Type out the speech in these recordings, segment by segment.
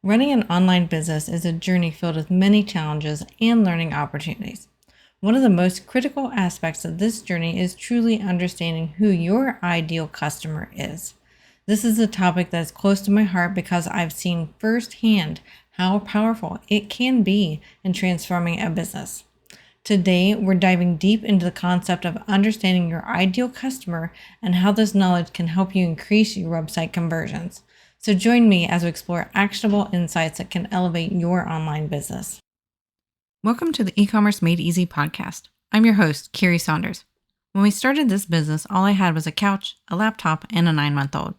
Running an online business is a journey filled with many challenges and learning opportunities. One of the most critical aspects of this journey is truly understanding who your ideal customer is. This is a topic that's close to my heart because I've seen firsthand how powerful it can be in transforming a business. Today, we're diving deep into the concept of understanding your ideal customer and how this knowledge can help you increase your website conversions. So join me as we explore actionable insights that can elevate your online business. Welcome to the E-commerce Made Easy podcast. I'm your host, Carrie Saunders. When we started this business, all I had was a couch, a laptop, and a 9-month-old.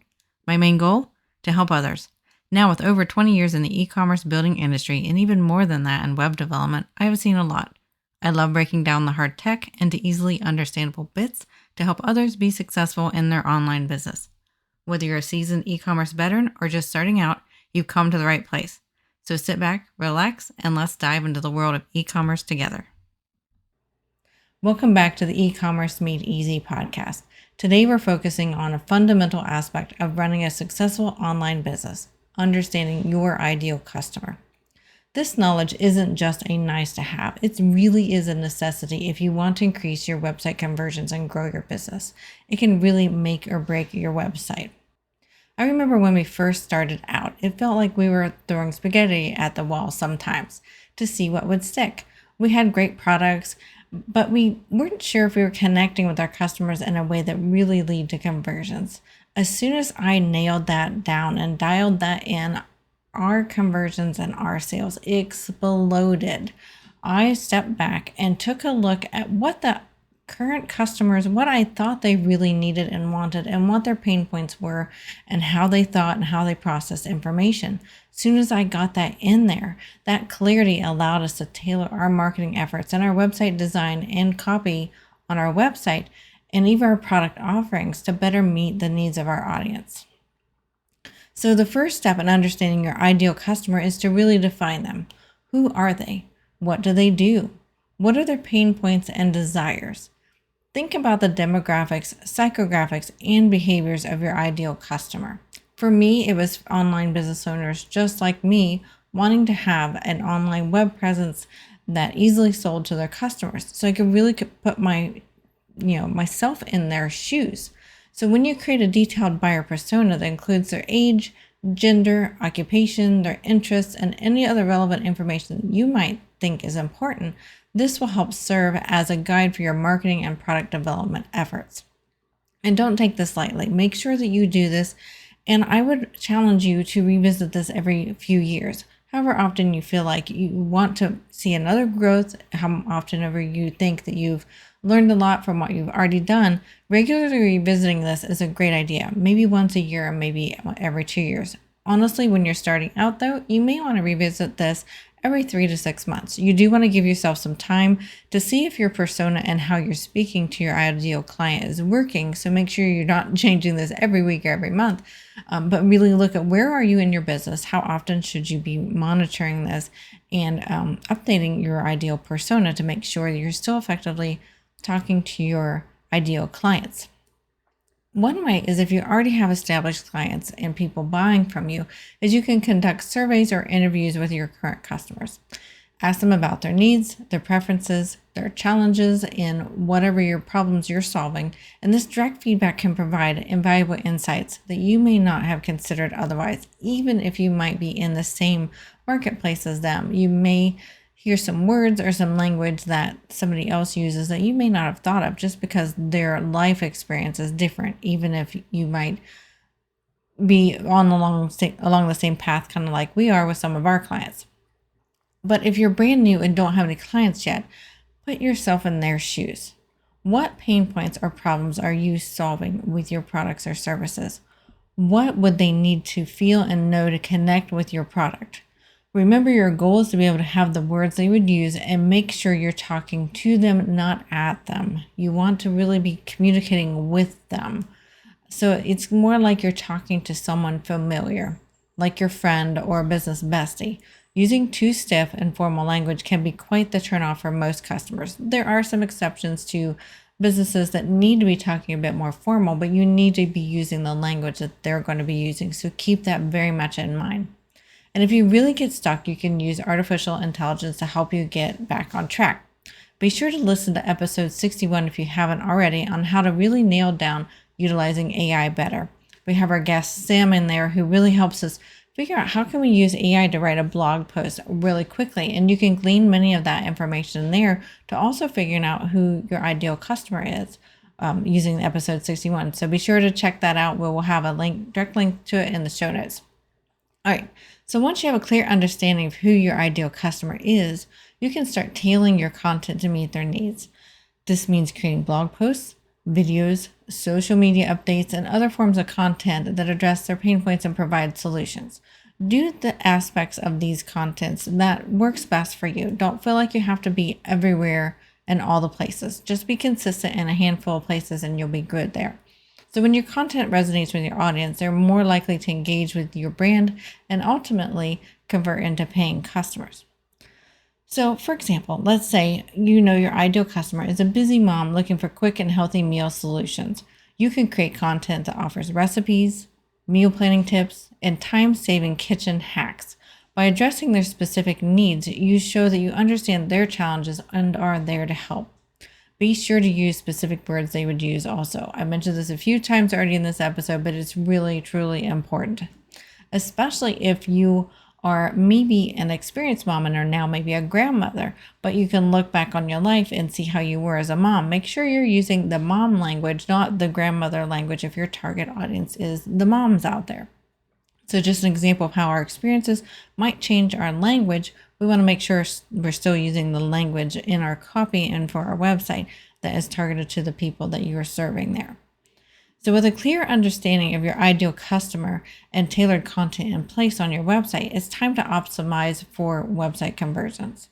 My main goal? To help others. Now, with over 20 years in the e-commerce building industry and even more than that in web development, I have seen a lot. I love breaking down the hard tech into easily understandable bits to help others be successful in their online business. Whether you're a seasoned e-commerce veteran or just starting out, you've come to the right place. So sit back, relax, and let's dive into the world of e-commerce together. Welcome back to the E-commerce Made Easy podcast. Today we're focusing on a fundamental aspect of running a successful online business, understanding your ideal customer. This knowledge isn't just a nice to have, it really is a necessity if you want to increase your website conversions and grow your business. It can really make or break your website. I remember when we first started out, it felt like we were throwing spaghetti at the wall sometimes to see what would stick. We had great products, but we weren't sure if we were connecting with our customers in a way that really led to conversions. As soon as I nailed that down and dialed that in, our conversions and our sales exploded. I stepped back and took a look at what the current customers, what I thought they really needed and wanted, and what their pain points were, and how they thought and how they processed information. As soon as I got that in there, that clarity allowed us to tailor our marketing efforts and our website design and copy on our website and even our product offerings to better meet the needs of our audience. So the first step in understanding your ideal customer is to really define them. Who are they? What do they do? What are their pain points and desires? Think about the demographics, psychographics, and behaviors of your ideal customer. For me, it was online business owners just like me wanting to have an online web presence that easily sold to their customers. So I could really put myself in their shoes. So when you create a detailed buyer persona that includes their age, gender, occupation, their interests, and any other relevant information you might think is important, this will help serve as a guide for your marketing and product development efforts. And don't take this lightly. Make sure that you do this, and I would challenge you to revisit this every few years. However often you feel like you want to see another growth, how often ever you think that you've learned a lot from what you've already done, regularly revisiting this is a great idea. Maybe once a year, or maybe every 2 years. Honestly, when you're starting out though, you may want to revisit this every 3 to 6 months. You do want to give yourself some time to see if your persona and how you're speaking to your ideal client is working. So make sure you're not changing this every week or every month, but really look at where are you in your business? How often should you be monitoring this and updating your ideal persona to make sure that you're still effectively talking to your ideal clients. One way is if you already have established clients and people buying from you, is you can conduct surveys or interviews with your current customers. Ask them about their needs, their preferences, their challenges in whatever your problems you're solving, and this direct feedback can provide invaluable insights that you may not have considered otherwise, even if you might be in the same marketplace as them. You may hear some words or some language that somebody else uses that you may not have thought of just because their life experience is different, even if you might be along the same path, kind of like we are with some of our clients. But if you're brand new and don't have any clients yet, put yourself in their shoes. What pain points or problems are you solving with your products or services? What would they need to feel and know to connect with your product? Remember, your goal is to be able to have the words they would use and make sure you're talking to them, not at them. You want to really be communicating with them. So it's more like you're talking to someone familiar, like your friend or a business bestie. Using too stiff and formal language can be quite the turnoff for most customers. There are some exceptions to businesses that need to be talking a bit more formal, but you need to be using the language that they're going to be using. So keep that very much in mind. And if you really get stuck, you can use artificial intelligence to help you get back on track. Be sure to listen to episode 61 if you haven't already on how to really nail down utilizing AI better. We have our guest Sam in there who really helps us figure out how can we use AI to write a blog post really quickly. And you can glean many of that information there to also figuring out who your ideal customer is using episode 61. So be sure to check that out. We will have a direct link to it in the show notes. All right. So once you have a clear understanding of who your ideal customer is, you can start tailoring your content to meet their needs. This means creating blog posts, videos, social media updates, and other forms of content that address their pain points and provide solutions. Do the aspects of these contents that works best for you. Don't feel like you have to be everywhere and all the places. Just be consistent in a handful of places and you'll be good there. So when your content resonates with your audience, they're more likely to engage with your brand and ultimately convert into paying customers. So for example, let's say your ideal customer is a busy mom looking for quick and healthy meal solutions. You can create content that offers recipes, meal planning tips, and time-saving kitchen hacks. By addressing their specific needs, you show that you understand their challenges and are there to help. Be sure to use specific words they would use also. I mentioned this a few times already in this episode, but it's really, truly important, especially if you are maybe an experienced mom and are now maybe a grandmother, but you can look back on your life and see how you were as a mom. Make sure you're using the mom language, not the grandmother language if your target audience is the moms out there. So just an example of how our experiences might change our language. We want to make sure we're still using the language in our copy and for our website that is targeted to the people that you are serving there. So with a clear understanding of your ideal customer and tailored content in place on your website, it's time to optimize for website conversions.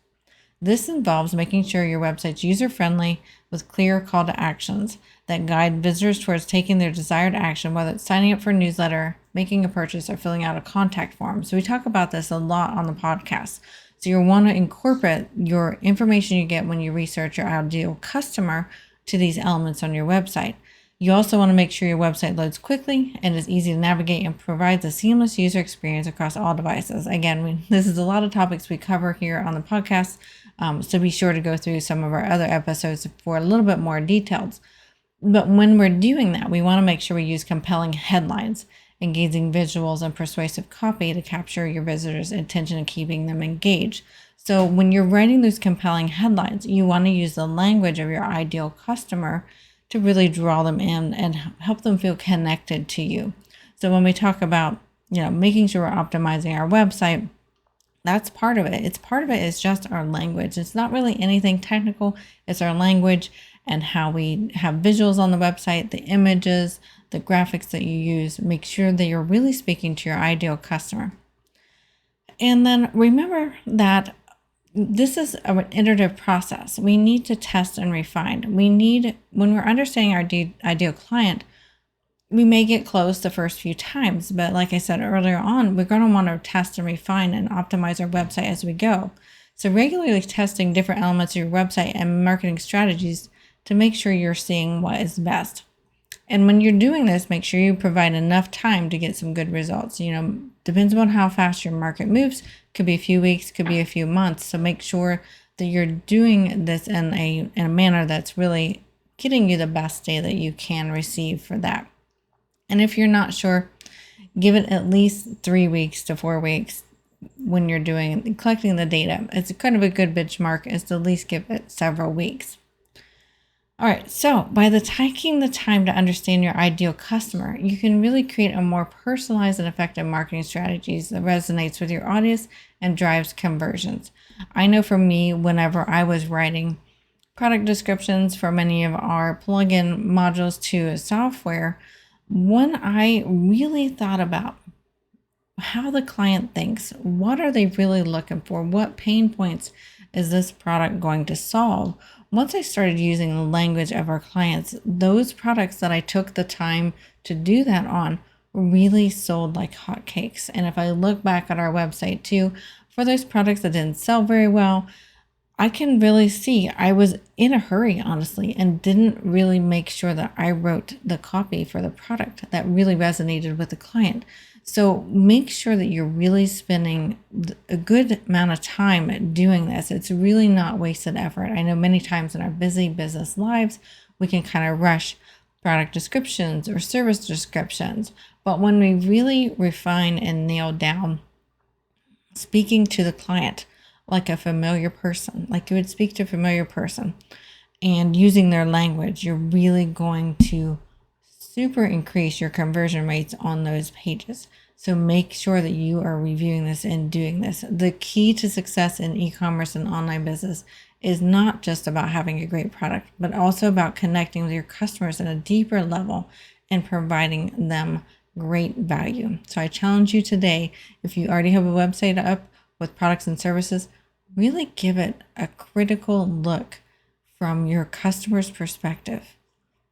This involves making sure your website's user-friendly with clear call to actions that guide visitors towards taking their desired action, whether it's signing up for a newsletter, making a purchase, or filling out a contact form. So we talk about this a lot on the podcast. So you'll want to incorporate your information you get when you research your ideal customer to these elements on your website. You also want to make sure your website loads quickly and is easy to navigate and provides a seamless user experience across all devices. Again, this is a lot of topics we cover here on the podcast, so be sure to go through some of our other episodes for a little bit more details. But when we're doing that, we want to make sure we use compelling headlines, engaging visuals, and persuasive copy to capture your visitors' attention and keeping them engaged. So when you're writing those compelling headlines, you want to use the language of your ideal customer to really draw them in and help them feel connected to you. So when we talk about, making sure we're optimizing our website, that's part of it. Part of it is just our language. It's not really anything technical. It's our language and how we have visuals on the website, the images, the graphics that you use. Make sure that you're really speaking to your ideal customer. And then remember that this is an iterative process. We need to test and refine. When we're understanding our ideal client, we may get close the first few times, but like I said earlier on, we're going to want to test and refine and optimize our website as we go. So regularly testing different elements of your website and marketing strategies to make sure you're seeing what is best. And when you're doing this, make sure you provide enough time to get some good results. Depends on how fast your market moves. Could be a few weeks, could be a few months. So make sure that you're doing this in a manner that's really getting you the best data that you can receive for that. And if you're not sure, give it at least 3 weeks to 4 weeks when you're collecting the data. It's kind of a good benchmark is to at least give it several weeks. All right, so by taking the time to understand your ideal customer, you can really create a more personalized and effective marketing strategies that resonates with your audience and drives conversions. I know for me, whenever I was writing product descriptions for many of our plugin modules to a software, when I really thought about how the client thinks, what are they really looking for? What pain points is this product going to solve? Once I started using the language of our clients, those products that I took the time to do that on really sold like hotcakes. And if I look back at our website too, for those products that didn't sell very well, I can really see I was in a hurry, honestly, and didn't really make sure that I wrote the copy for the product that really resonated with the client. So make sure that you're really spending a good amount of time doing this. It's really not wasted effort. I know many times in our busy business lives, we can kind of rush product descriptions or service descriptions. But when we really refine and nail down speaking to the client like a familiar person, like you would speak to a familiar person, and using their language, you're really going to super increase your conversion rates on those pages. So make sure that you are reviewing this and doing this. The key to success in e-commerce and online business is not just about having a great product, but also about connecting with your customers at a deeper level and providing them great value. So I challenge you today, if you already have a website up with products and services, really give it a critical look from your customer's perspective.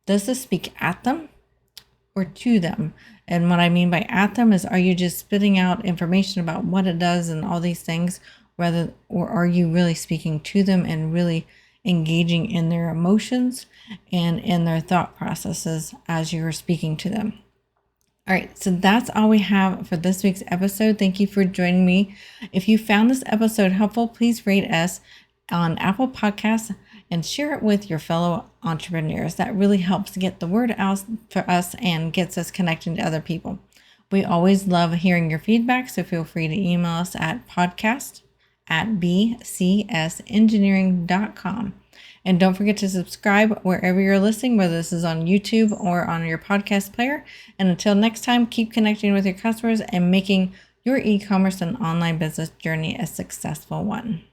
Does this speak at them or to them? And what I mean by at them is, are you just spitting out information about what it does and all these things, or are you really speaking to them and really engaging in their emotions and in their thought processes as you're speaking to them? All right, so that's all we have for this week's episode. Thank you for joining me. If you found this episode helpful, please rate us on Apple Podcasts and share it with your fellow entrepreneurs. That really helps get the word out for us and gets us connecting to other people. We always love hearing your feedback, so feel free to email us at podcast@bcsengineering.com. And don't forget to subscribe wherever you're listening, whether this is on YouTube or on your podcast player. And until next time, keep connecting with your customers and making your e-commerce and online business journey a successful one.